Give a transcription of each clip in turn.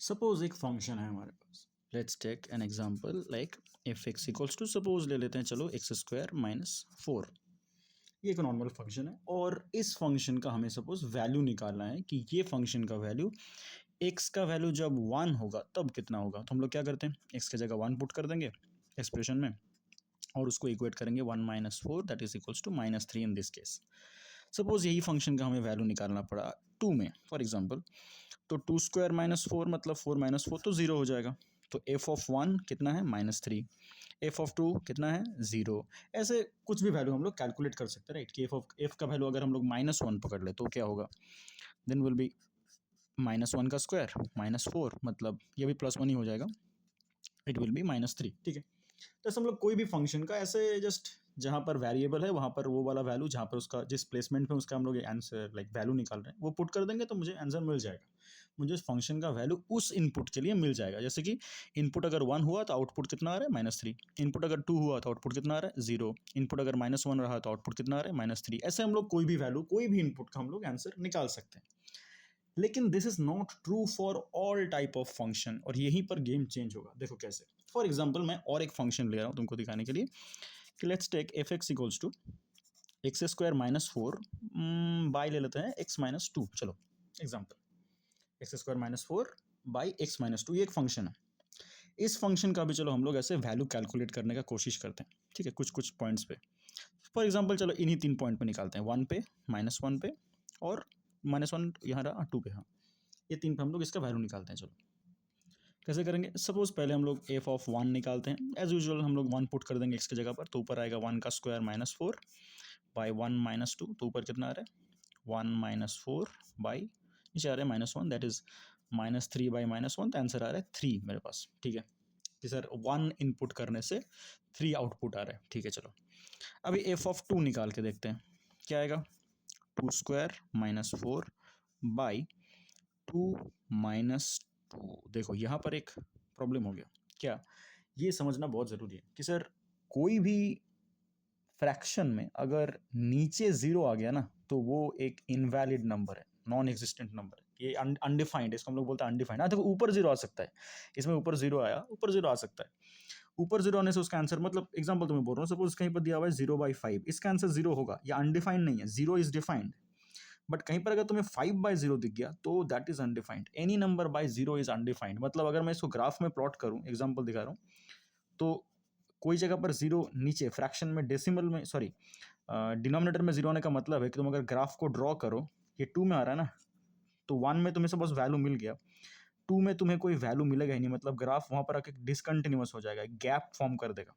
Suppose एक function है हमारे पास, let's take an example like F x equals to, suppose ले लेते हैं चलो एक्स स्क्वायर माइनस 4। ये एक नॉर्मल फंक्शन है और इस फंक्शन का हमें सपोज वैल्यू निकालना है कि ये फंक्शन का वैल्यू एक्स का वैल्यू जब 1 होगा तब कितना होगा। तो हम लोग क्या करते हैं, एक्स की जगह 1 पुट कर देंगे एक्सप्रेशन में और उसको इक्वेट करेंगे 1 - 4 that is equals to -3 in this case. Suppose यही फंक्शन का हमें वैल्यू निकालना पड़ा 2 में फॉर एग्जांपल, तो 2² - 4 मतलब 4 - 4 तो 0 हो जाएगा। तो एफ ऑफ 1 कितना है -3, एफ ऑफ 2 कितना है 0। ऐसे कुछ भी वैल्यू हम लोग कैलकुलेट कर सकते हैं राइट, कि एफ का वैल्यू अगर हम लोग -1 पकड़ ले तो क्या होगा, देन विल बी -1 का स्क्वायर -4 मतलब ये भी +1 ही हो जाएगा, इट विल बी -3। ठीक है, तो ऐसे हम लोग कोई भी फंक्शन का ऐसे जस्ट जहाँ पर वेरिएबल है वहाँ पर वो वाला वैल्यू जहाँ पर उसका जिस प्लेसमेंट में उसका हम लोग आंसर लाइक वैल्यू निकाल रहे हैं वो पुट कर देंगे तो मुझे आंसर मिल जाएगा। मुझे उस फंक्शन का वैल्यू उस इनपुट के लिए मिल जाएगा। जैसे कि इनपुट अगर 1 हुआ तो आउटपुट कितना आ रहा है -3, इनपुट अगर 2 हुआ तो आउटपुट कितना आ रहा है 0, इनपुट अगर -1 रहा तो आउटपुट कितना आ रहा है -3। ऐसे हम लोग कोई भी वैल्यू कोई भी इनपुट का हम लोग आंसर निकाल सकते हैं। लेकिन this is not true for all type of function, और यहीं पर गेम चेंज होगा। देखो कैसे, फॉर एग्जाम्पल मैं और एक फंक्शन ले रहा हूँ तुमको दिखाने के लिए कि let's take f x equals to x² -4 by ले लेते हैं x - 2। चलो एग्जाम्पल x² -4 बाई x - 2, ये एक फंक्शन है। इस फंक्शन का भी चलो हम लोग ऐसे वैल्यू कैलकुलेट करने का कोशिश करते हैं। ठीक है, कुछ कुछ पॉइंट्स पे फॉर एग्जाम्पल चलो इन्हीं 3 पॉइंट पे निकालते हैं, 1 पे -1 पे और -1 यहाँ रहा 2 पे। हाँ, ये 3 पे हम लोग इसका वैल्यू निकालते हैं। चलो कैसे करेंगे, सपोज पहले हम लोग एफ ऑफ 1 निकालते हैं। एज यूजुअल हम लोग 1 पुट कर देंगे एक्स की जगह पर, तो ऊपर आएगा 1 का स्क्वायर -4 बाई 1 - 2, तो ऊपर कितना आ रहा है 1 - 4 बाई नीचे आ रहा है -1 दैट इज -3 बाई -1, तो आंसर आ रहा है 3 मेरे पास। ठीक है कि सर 1 इनपुट करने से 3 आउटपुट आ रहा है। ठीक है, चलो अभी एफ ऑफ 2 निकाल के देखते हैं क्या आएगा, 2² - 4 बाई 2 - 2। देखो यहाँ पर एक प्रॉब्लम हो गया। क्या, ये समझना बहुत ज़रूरी है कि सर कोई भी फ्रैक्शन में अगर नीचे 0 आ गया ना तो वो एक इनवैलिड नंबर है, नॉन एग्जिस्टेंट नंबर है, ये अनडिफाइंड, इसको हम लोग बोलते हैं अनडिफाइंड। हाँ देखो ऊपर 0 आ सकता है, इसमें ऊपर 0 आया, ऊपर 0 आ सकता है। ऊपर 0 आने से उसका आंसर, मतलब एग्जाम्पल तुम्हें बोल रहा हूँ, सपोज कहीं पर दिया हुआ है 0/5, इसका आंसर 0 होगा, या अनडिफाइंड नहीं है, 0 इज डिफाइंड। बट कहीं पर अगर तुम्हें 5/0 दिख गया तो that is undefined. Any number by 0 is undefined. मतलब अगर मैं इसको ग्राफ में प्लॉट करूं, एग्जांपल दिखा रहा हूं, तो कोई जगह पर 0 नीचे फ्रैक्शन में, डेसिमल में, सॉरी डिनोमिनेटर में 0 आने का मतलब है कि तुम अगर ग्राफ को ड्रॉ करो, ये 2 में आ रहा है ना, तो 1 में तुम्हें सपोज वैल्यू मिल गया, 2 में तुम्हें कोई वैल्यू मिलेगा ही नहीं, मतलब ग्राफ वहां पर आके डिसकंटिन्यूअस हो जाएगा, गैप फॉर्म कर देगा।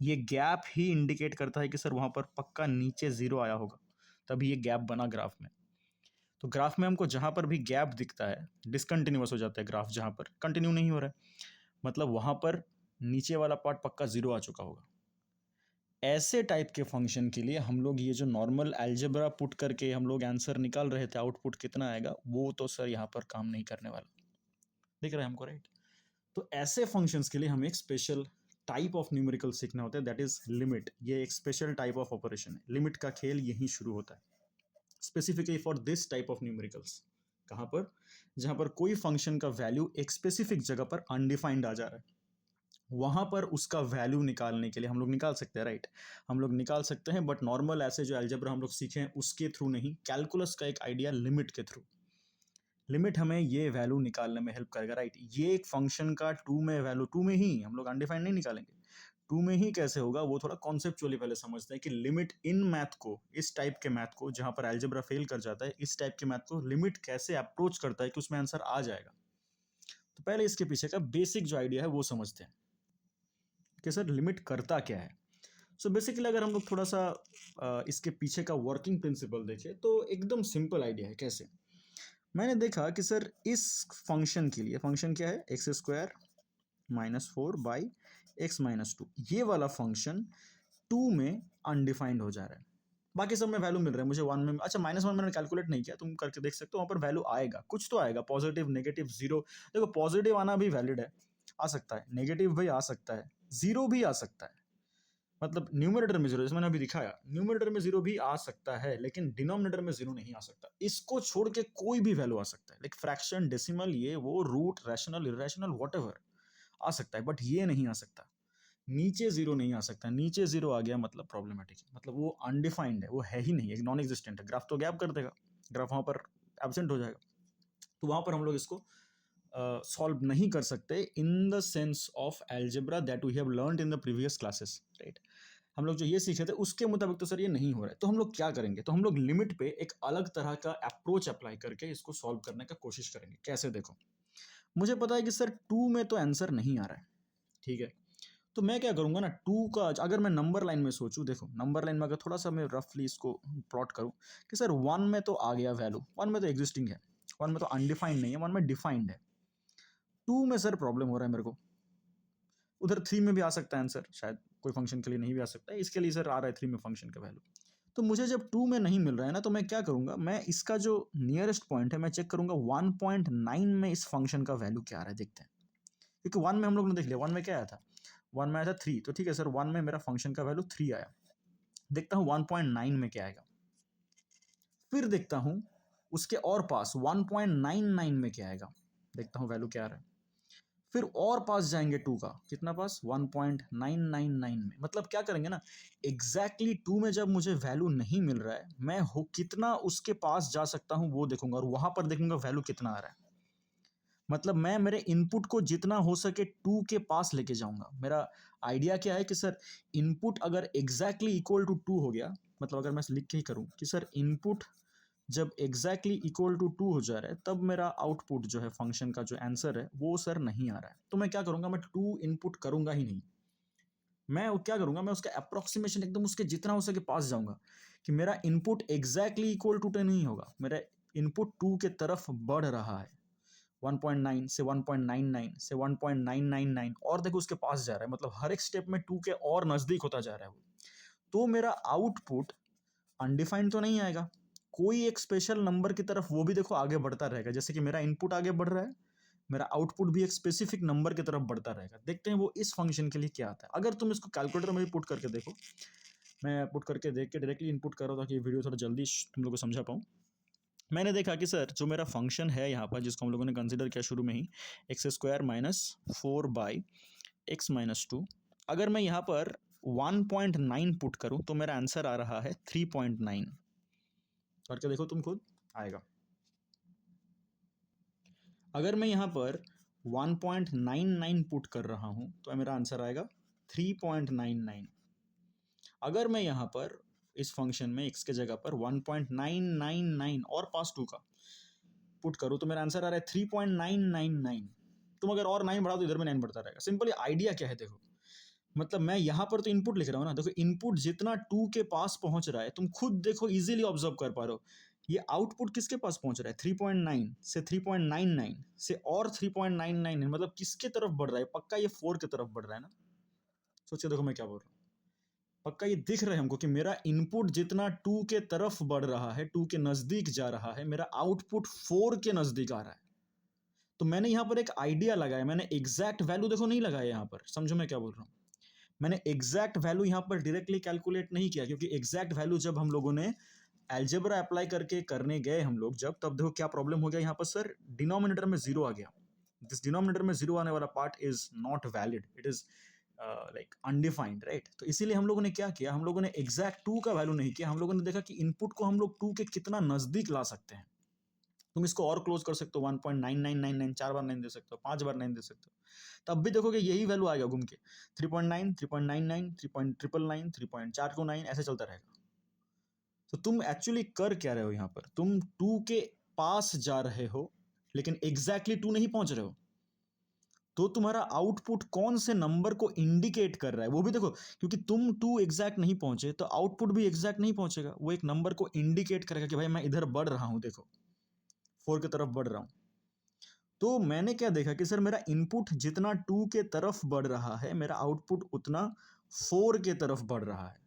ये गैप ही इंडिकेट करता है कि सर वहां पर पक्का नीचे 0 आया होगा, तभी ये गैप बना ग्राफ में। तो ग्राफ में हमको जहाँ पर भी गैप दिखता है डिसकंटिन्यूअस हो जाता है ग्राफ, जहाँ पर कंटिन्यू नहीं हो रहा है, मतलब वहाँ पर नीचे वाला पार्ट पक्का 0 आ चुका होगा। ऐसे टाइप के फंक्शन के लिए हम लोग ये जो नॉर्मल अलजेब्रा पुट करके हम लोग आंसर निकाल रहे थे, आउटपुट कितना आएगा, वो तो सर यहाँ पर काम नहीं करने वाला। दिख रहा है हमको राइट? तो ऐसे फंक्शंस के लिए हमें एक स्पेशल टाइप ऑफ न्यूमेरिकल सीखना होता है, दैट इज लिमिट। ये एक स्पेशल टाइप ऑफ ऑपरेशन है, लिमिट का खेल यहीं शुरू होता है specifically for this type of numericals. कहाँ पर, जहाँ पर कोई फंक्शन का वैल्यू एक स्पेसिफिक जगह पर अनडिफाइंड आ जा रहा है, वहां पर उसका वैल्यू निकालने के लिए हम लोग निकाल सकते हैं राइट, हम लोग निकाल सकते हैं। बट नॉर्मल ऐसे जो अलजेब्रा हम लोग सीखे हैं उसके थ्रू नहीं, कैलकुलस का एक आइडिया लिमिट के थ्रू। लिमिट हमें ये वैल्यू निकालने में हेल्प करेगा राइट। ये एक फंक्शन का 2 में वैल्यू, 2 में ही हम लोग अनडिफाइंड नहीं निकालेंगे, 2 में ही कैसे होगा वो थोड़ा कॉन्सेप्चुअली पहले समझते हैं कि लिमिट इन मैथ को, इस टाइप के मैथ को जहां पर अलजेब्रा फेल कर जाता है, इस टाइप के मैथ को लिमिट कैसे अप्रोच करता है कि उसमें आंसर आ जाएगा। तो पहले इसके पीछे का बेसिक जो आइडिया है वो समझते हैं कि सर लिमिट करता क्या है। सो बेसिकली अगर हम लोग थोड़ा सा इसके पीछे का वर्किंग प्रिंसिपल देखें तो एकदम सिंपल आइडिया है। कैसे, मैंने देखा कि सर इस फंक्शन के लिए, फंक्शन क्या है x² -4 बाई x - 2, ये वाला फंक्शन 2 में अनडिफाइंड हो जा रहा है, बाकी सब में वैल्यू मिल रहा है मुझे 1 में। अच्छा -1 मैंने कैलकुलेट नहीं किया, तुम करके देख सकते हो, वहाँ पर वैल्यू आएगा, कुछ तो आएगा, पॉजिटिव, नेगेटिव, 0। देखो पॉजिटिव आना भी वैलिड है, आ सकता है, नेगेटिव भी आ सकता है, 0 भी आ सकता है। मतलब न्यूमरेटर में जीरो, जैसे मैंने अभी दिखाया, न्यूमरेटर में जीरो भी आ सकता है लेकिन डिनोमिनेटर में जीरो नहीं आ सकता। इसको छोड़ के कोई भी वैल्यू आ सकता है, लाइक फ्रैक्शन, डेसिमल, ये वो, रूट, रैशनल, इरेशनल, व्हाटएवर आ सकता है, बट ये नहीं आ सकता। नीचे जीरो नहीं आ सकता। नीचे जीरो आ गया मतलब प्रॉब्लमेटिक है, मतलब वो अनडिफाइंड है, वो है ही नहीं, एक नॉन एग्जिस्टेंट है। ग्राफ तो गैप कर देगा, ग्राफ वहां पर एब्सेंट हो जाएगा। तो वहां पर हम लोग इसको सॉल्व नहीं कर सकते in the sense of algebra that we have learned in the previous classes, right. हम लोग जो ये सीखे थे उसके मुताबिक तो सर ये नहीं हो रहा है। तो हम लोग क्या करेंगे, तो हम लोग लिमिट पे एक अलग तरह का अप्रोच अप्लाई करके इसको सॉल्व करने का कोशिश करेंगे। कैसे, देखो, मुझे पता है कि सर 2 में तो आंसर नहीं आ रहा है, ठीक है। तो मैं क्या करूंगा ना, 2 का अगर मैं नंबर लाइन में सोचूं, देखो नंबर लाइन में अगर थोड़ा सा मैं रफली इसको प्लॉट करूं कि सर 1 में तो आ गया वैल्यू, 1 में तो एग्जिस्टिंग है, 1 में तो अनडिफाइंड नहीं है, 1 में डिफाइंड है। 2 में सर प्रॉब्लम हो रहा है मेरे को। उधर 3 में भी आ सकता है आंसर, शायद कोई फंक्शन के लिए नहीं भी आ सकता है, इसके लिए सर आ रहा है 3 में फंक्शन का वैल्यू। तो मुझे जब 2 में नहीं मिल रहा है ना, तो मैं क्या करूंगा, मैं इसका जो नियरेस्ट पॉइंट है मैं चेक करूंगा 1.9 में इस फंक्शन का वैल्यू क्या आ रहा है, देखते हैं। क्योंकि 1 में हम लोग ने देख लिया, 1 में क्या आया था, 1 में आया था 3, तो ठीक है सर 1 में मेरा फंक्शन का वैल्यू 3 आया। देखता हूँ 1.9 में क्या आएगा, फिर देखता हूँ उसके और पास 1.99 में क्या आएगा, देखता हूँ वैल्यू क्या आ रहा है। फिर और पास जाएंगे 2 का, कितना पास, 1.999 में। मतलब क्या करेंगे ना, एग्जैक्टली 2 में जब मुझे वैल्यू नहीं मिल रहा है, मैं हो कितना उसके पास जा सकता हूँ वो देखूंगा, और वहां पर देखूंगा वैल्यू कितना आ रहा है। मतलब मैं मेरे इनपुट को जितना हो सके 2 के पास लेके जाऊंगा। मेरा आइडिया क्या है कि सर इनपुट अगर एग्जैक्टली इक्वल टू 2 हो गया, मतलब अगर मैं लिख के ही करूं कि सर इनपुट जब एग्जैक्टली इक्वल टू 2 हो जा रहा है, तब मेरा आउटपुट जो है फंक्शन का जो आंसर है वो सर नहीं आ रहा है, तो मैं क्या करूंगा, मैं 2 इनपुट करूंगा ही नहीं। मैं क्या करूंगा, मैं उसका अप्रोक्सीमेशन एकदम उसके जितना हो सके पास जाऊंगा कि मेरा इनपुट एग्जैक्टली इक्वल टू 10 नहीं होगा, मेरा इनपुट 2 के तरफ बढ़ रहा है। 1.9 से 1.99 से 1.999 और देखो उसके पास जा रहा है, मतलब हर एक स्टेप में 2 के और नजदीक होता जा रहा है वो। तो मेरा आउटपुट अनडिफाइंड तो नहीं आएगा, कोई एक स्पेशल नंबर की तरफ वो भी देखो आगे बढ़ता रहेगा। जैसे कि मेरा इनपुट आगे बढ़ रहा है, मेरा आउटपुट भी एक स्पेसिफिक नंबर की तरफ बढ़ता रहेगा। देखते हैं वो इस फंक्शन के लिए क्या आता है। अगर तुम इसको कैलकुलेटर में भी पुट करके देखो, मैं पुट करके देख के डायरेक्टली इनपुट कर रहा हूँ ताकि ये वीडियो थोड़ा जल्दी तुम लोग को समझा पाऊँ। मैंने देखा कि सर जो मेरा फंक्शन है यहाँ पर, जिसको हम लोगों ने कंसिडर किया शुरू में ही, x² माइनस 4/x-2, अगर मैं यहाँ पर 1.9 पुट करूँ तो मेरा आंसर आ रहा है 3.9। करके देखो तुम खुद, आएगा। अगर मैं यहाँ पर 1.99 पुट कर रहा हूँ तो मेरा आंसर आएगा 3.99। अगर मैं यहाँ पर इस फंक्शन में x के जगह पर 1.999 और पास 2 का पुट करूँ तो मेरा आंसर आ रहा है 3.999। तुम अगर और 9 बढ़ाओ तो इधर में 9 बढ़ता रहेगा। सिंपली आइडिया क्या है, देखो, मतलब मैं यहाँ पर तो इनपुट लिख रहा हूँ ना, देखो इनपुट जितना 2 के पास पहुंच रहा है, तुम खुद देखो इजीली ऑब्जर्व कर पा रहे हो, ये आउटपुट किसके पास पहुंच रहा है, 3.9 से 3.99 से और 3.99 है, मतलब किसके तरफ बढ़ रहा है, पक्का ये 4 की तरफ बढ़ रहा है ना। सोचिए, देखो मैं क्या बोल रहा हूँ, पक्का ये दिख रहा है हमको कि मेरा इनपुट जितना 2 के तरफ बढ़ रहा है, 2 के नजदीक जा रहा है, मेरा आउटपुट 4 के नजदीक आ रहा है। तो मैंने यहाँ पर एक आइडिया लगाया, मैंने एग्जैक्ट वैल्यू देखो नहीं लगाया यहाँ पर, समझो मैं क्या बोल रहा हूँ। मैंने एग्जैक्ट वैल्यू यहाँ पर डायरेक्टली कैलकुलेट नहीं किया, क्योंकि एग्जैक्ट वैल्यू जब हम लोगों ने एल्जेब्रा अप्लाई करके करने गए हम लोग जब, तब देखो क्या प्रॉब्लम हो गया यहाँ पर, सर डिनोमिनेटर में जीरो आ गया। दिस डिनोमिनेटर में जीरो आने वाला part is not valid, it is like undefined, right. तो इसीलिए हम लोगों ने क्या किया, हम लोगों ने एग्जैक्ट 2 का वैल्यू नहीं किया, हम लोगों ने देखा कि इनपुट को हम लोग 2 के कितना नजदीक ला सकते हैं। तुम इसको और क्लोज कर सकते हो, 1.9999, 4 बार 9 दे सकते हो, 5 बार 9 दे सकते हो, तब भी देखोगे यही वैल्यू आएगा घूम के, 3.9, 3.99, 3.999, 3.429, ऐसे चलता रहेगा। तो तुम एक्चुअली कर क्या रहे हो यहाँ पर, तुम 2 के पास जा रहे हो लेकिन एग्जैक्टली 2 नहीं पहुंच रहे हो। तो तुम्हारा आउटपुट कौन से नंबर को इंडिकेट कर रहा है वो भी देखो, क्योंकि तुम 2 एग्जैक्ट नहीं पहुंचे तो आउटपुट भी एग्जैक्ट नहीं पहुंचेगा, वो एक नंबर को इंडिकेट करेगा कि भाई मैं इधर बढ़ रहा हूं, देखो 4 की तरफ बढ़ रहा हूं। तो मैंने क्या देखा कि सर मेरा इनपुट जितना 2 के तरफ बढ़ रहा है, मेरा आउटपुट उतना 4 के तरफ बढ़ रहा है।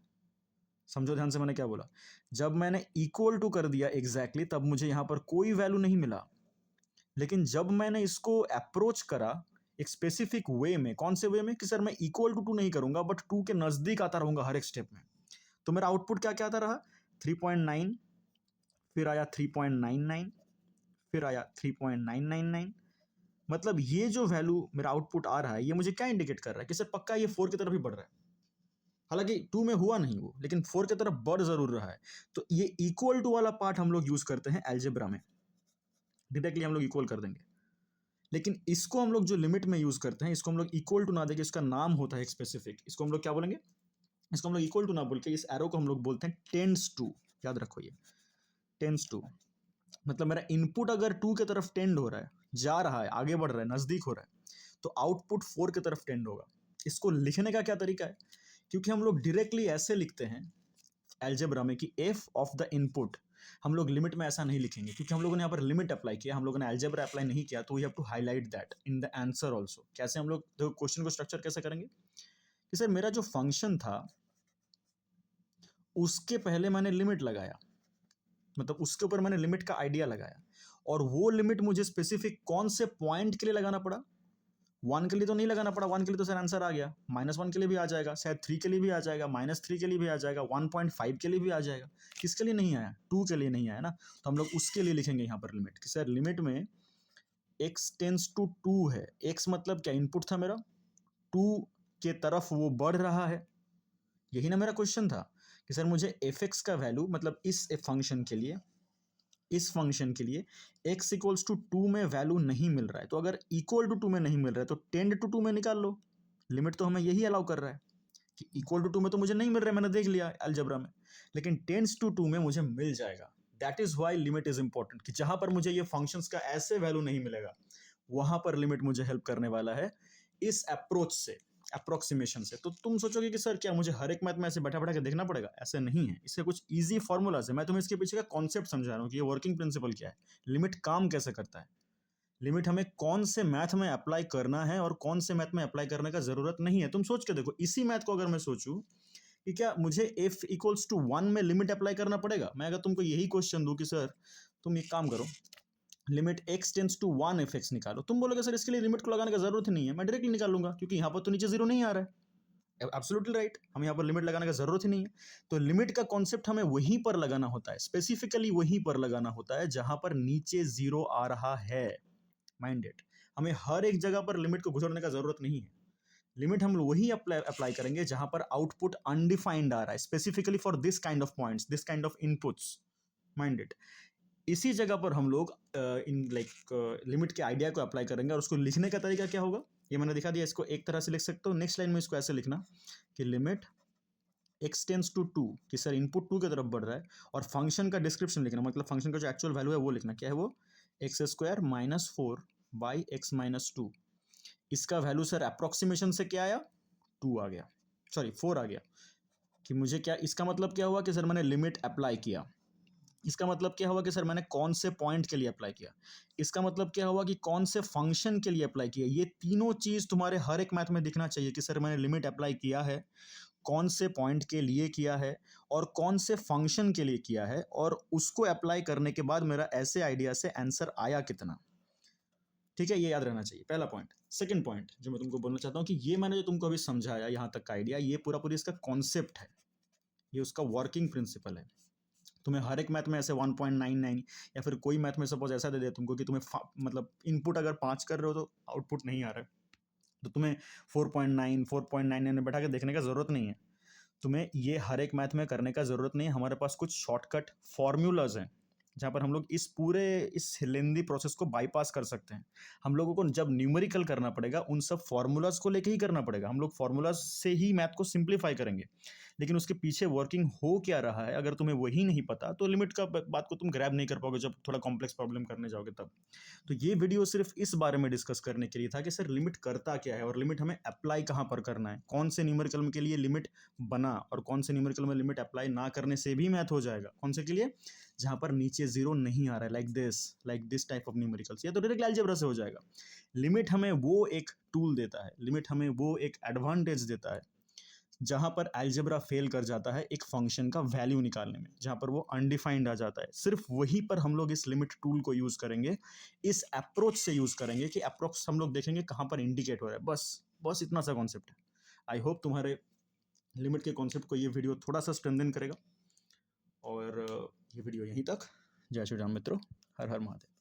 समझो ध्यान से मैंने क्या बोला, जब मैंने इक्वल टू कर दिया एग्जैक्टली तब मुझे यहां पर कोई वैल्यू नहीं मिला, लेकिन जब मैंने इसको अप्रोच करा एक स्पेसिफिक वे में। कौन से वे में कि सर मैं इक्वल टू 2 नहीं करूंगा बट 2 के नजदीक आता रहूंगा हर एक स्टेप में। तो मेरा आउटपुट क्या क्या आता रहा 3.9, फिर आया 3.99, फिर आया 3.999। मतलब ये जो वैल्यू मेरा आउटपुट आ रहा है ये मुझे क्या इंडिकेट कर रहा है कि सर पक्का ये 4 की तरफ ही बढ़ रहा है। हालांकि 2 में हुआ नहीं वो, लेकिन 4 की तरफ बढ़ जरूर रहा है। तो ये इक्वल टू वाला पार्ट हम लोग यूज करते हैं अलजेब्रा में, डायरेक्टली हम लोग इक्वल कर देंगे। लेकिन इसको हम लोग जो लिमिट में यूज करते हैं, इसको हम लोग इक्वल टू ना देके इसका नाम होता है स्पेसिफिक, इसको हम लोग क्या बोलेंगे, इसको हम लोग इक्वल टू ना बोल के इस एरो को हम लोग बोलते हैं टेंड्स टू। याद रखो ये टेंड्स टू, मतलब मेरा इनपुट अगर 2 की तरफ टेंड हो रहा है, जा रहा है, आगे बढ़ रहा है, नजदीक हो रहा है, तो आउटपुट 4 की तरफ टेंड होगा। इसको लिखने का क्या तरीका है, क्योंकि हम लोग डायरेक्टली ऐसे लिखते हैं अलजेब्रा में कि एफ ऑफ द इनपुट, हम लोग लिमिट में ऐसा नहीं लिखेंगे क्योंकि हम लोगों ने यहाँ पर लिमिट अप्लाई किया, हम लोगों ने अलजेब्रा अप्लाई नहीं किया। तो we have to highlight that in the answer also. कैसे हम लोग देखो क्वेश्चन को स्ट्रक्चर कैसे करेंगे कि सर मेरा जो फंक्शन था उसके पहले मैंने लिमिट लगाया, मतलब उसके ऊपर मैंने लिमिट का आइडिया लगाया, और वो लिमिट मुझे स्पेसिफिक कौन से पॉइंट के लिए लगाना पड़ा। 1 के लिए तो नहीं लगाना पड़ा, 1 के लिए तो सर आंसर आ गया, -1 के लिए भी आ जाएगा, शायद 3 के लिए भी आ जाएगा, -3 के लिए भी आ जाएगा, 1.5 के लिए भी आ जाएगा। किसके लिए नहीं आया, 2 के लिए नहीं आया ना, तो हम लोग उसके लिए लिखेंगे यहाँ पर लिमिट कि सर लिमिट में x टेंस टू 2 है। x मतलब क्या, इनपुट था मेरा, 2 के तरफ वो बढ़ रहा है। यही ना मेरा क्वेश्चन था कि सर मुझे fx का वैल्यू, मतलब इस फंक्शन के लिए, इस फंक्शन के लिए x इक्वल्स टू 2 में वैल्यू नहीं मिल रहा है। तो अगर इक्वल टू 2 में नहीं मिल रहा है तो टेंड टू 2 में निकाल लो। लिमिट तो हमें यही अलाउ कर रहा है कि इक्वल टू 2 में तो मुझे नहीं मिल रहा है, मैंने देख लिया अलजेब्रा में, लेकिन टेंड्स टू 2 में मुझे मिल जाएगा। That is why limit is important, कि जहां पर मुझे ये फंक्शंस का ऐसे वैल्यू नहीं मिलेगा वहां पर लिमिट मुझे हेल्प करने वाला है इस अप्रोच से, अप्रोक्सीमेशन से। तो तुम सोचोगे कि सर क्या मुझे हर एक मैथ में ऐसे बैठा बैठा के देखना पड़ेगा, ऐसे नहीं है। इससे कुछ इजी फॉर्मूलाज है, मैं तुम्हें इसके पीछे का कॉन्सेप्ट समझा रहा हूँ कि ये वर्किंग प्रिंसिपल क्या है, लिमिट काम कैसे करता है, लिमिट हमें कौन से मैथ में अप्लाई करना है और कौन से मैथ में अप्लाई करने का जरूरत नहीं है। तुम सोच के देखो, इसी मैथ को अगर मैं सोचूं कि क्या मुझे f इक्वल्स टू 1 में लिमिट अप्लाई करना पड़ेगा, मैं अगर तुमको यही क्वेश्चन दूं कि सर तुम एक काम करो, limit x tends to 1 f x निकालो, तुम बोलोगे सर इसके लिए लिमिट को लगाने का जरूरत ही नहीं है, मैं डायरेक्टली निकाल लूंगा क्योंकि यहाँ पर तो नीचे जीरो नहीं आ रहा है। एब्सोल्युटली राइट, हम यहाँ पर लिमिट लगाने का जरूरत ही नहीं है। तो लिमिट का कॉन्सेप्ट हमें वहीं पर लगाना होता है, स्पेसिफिकली वहीं पर लगाना होता है जहां पर नीचे जीरो आ रहा है। माइंड इट, हमें हर एक जगह पर लिमिट को घुसड़ने का जरूरत नहीं है। लिमिट हम वही अप्लाई करेंगे जहां पर आउटपुट अनडिफाइंड आ रहा है, specifically for this kind of points, this kind of inputs. Mind it, इसी जगह पर हम लोग इन लिमिट के आइडिया को अप्लाई करेंगे। और उसको लिखने का तरीका क्या होगा ये मैंने दिखा दिया, इसको एक तरह से लिख सकते हो। नेक्स्ट लाइन में इसको ऐसे लिखना कि लिमिट x टेंस टू 2, कि सर इनपुट 2 की तरफ बढ़ रहा है, और फंक्शन का डिस्क्रिप्शन लिखना, मतलब फंक्शन का जो एक्चुअल वैल्यू है वो लिखना। क्या है वो, x² -4 बाई x -2। इसका वैल्यू सर अप्रोक्सीमेशन से क्या आया, 2 आ गया, सॉरी 4 आ गया। कि मुझे क्या, इसका मतलब क्या हुआ कि सर मैंने लिमिट अप्लाई किया। इसका मतलब क्या हुआ कि सर मैंने कौन से पॉइंट के लिए अप्लाई किया। इसका मतलब क्या हुआ कि कौन से फंक्शन के लिए अप्लाई किया। ये तीनों चीज तुम्हारे हर एक मैथ में दिखना चाहिए कि सर मैंने लिमिट अप्लाई किया है, कौन से पॉइंट के लिए किया है, और कौन से फंक्शन के लिए किया है, और उसको अप्लाई करने के बाद मेरा ऐसे आइडिया से आंसर आया कितना। ठीक है, ये याद रहना चाहिए, पहला पॉइंट। सेकंड पॉइंट जो मैं तुमको बोलना चाहता हूँ कि ये मैंने जो तुमको अभी समझाया यहाँ तक का आइडिया, ये पूरा पूरी इसका कॉन्सेप्ट है, ये उसका वर्किंग प्रिंसिपल है। तुम्हें हर एक मैथ में ऐसे 1.99 या फिर कोई मैथ में सपोज ऐसा दे दे तुमको कि तुम्हें मतलब इनपुट अगर 5 कर रहे हो तो आउटपुट नहीं आ रहा है, तो तुम्हें 4.9 4.99 में बैठा के देखने का जरूरत नहीं है। तुम्हें ये हर एक मैथ में करने का जरूरत नहीं है। हमारे पास कुछ शॉर्टकट फॉर्मूलाज हैं जहाँ पर हम लोग इस लेंदी प्रोसेस को बाईपास कर सकते हैं। हम लोगों को जब न्यूमेरिकल करना पड़ेगा उन सब फॉर्मूलाज को लेके ही करना पड़ेगा। हम लोग फॉर्मूलाज से ही मैथ को सिंप्लीफाई करेंगे, लेकिन उसके पीछे वर्किंग हो क्या रहा है अगर तुम्हें वही नहीं पता तो लिमिट का बात को तुम ग्रैब नहीं कर पाओगे जब थोड़ा कॉम्प्लेक्स प्रॉब्लम करने जाओगे तब। तो ये वीडियो सिर्फ इस बारे में डिस्कस करने के लिए था कि सर लिमिट करता क्या है और लिमिट हमें अप्लाई कहाँ पर करना है, कौन से न्यूमेरिकल के लिए लिमिट बना और कौन से न्यूमेरिकल में लिमिट अप्लाई ना करने से भी मैथ हो जाएगा, कौन से के लिए, जहां पर नीचे जीरो नहीं आ रहा है, like this type of numericals. ये तो डायरेक्ट अलजेब्रा से हो जाएगा। लिमिट हमें वो एक टूल देता है, लिमिट हमें वो एक एडवांटेज देता है जहाँ पर अलजेब्रा फेल कर जाता है एक फंक्शन का वैल्यू निकालने में, जहाँ पर वो अनडिफाइंड आ जाता है, सिर्फ वहीं पर हम लोग इस लिमिट टूल को यूज़ करेंगे, इस अप्रोच से यूज़ करेंगे कि अप्रोक्स हम लोग देखेंगे कहाँ पर इंडिकेट हो रहा है। बस इतना सा कॉन्सेप्ट है। आई होप तुम्हारे लिमिट के कॉन्सेप्ट को ये वीडियो थोड़ा सा स्ट्रेंथन करेगा। और ये वीडियो यहीं तक। जय श्री राम मित्रों, हर हर महादेव।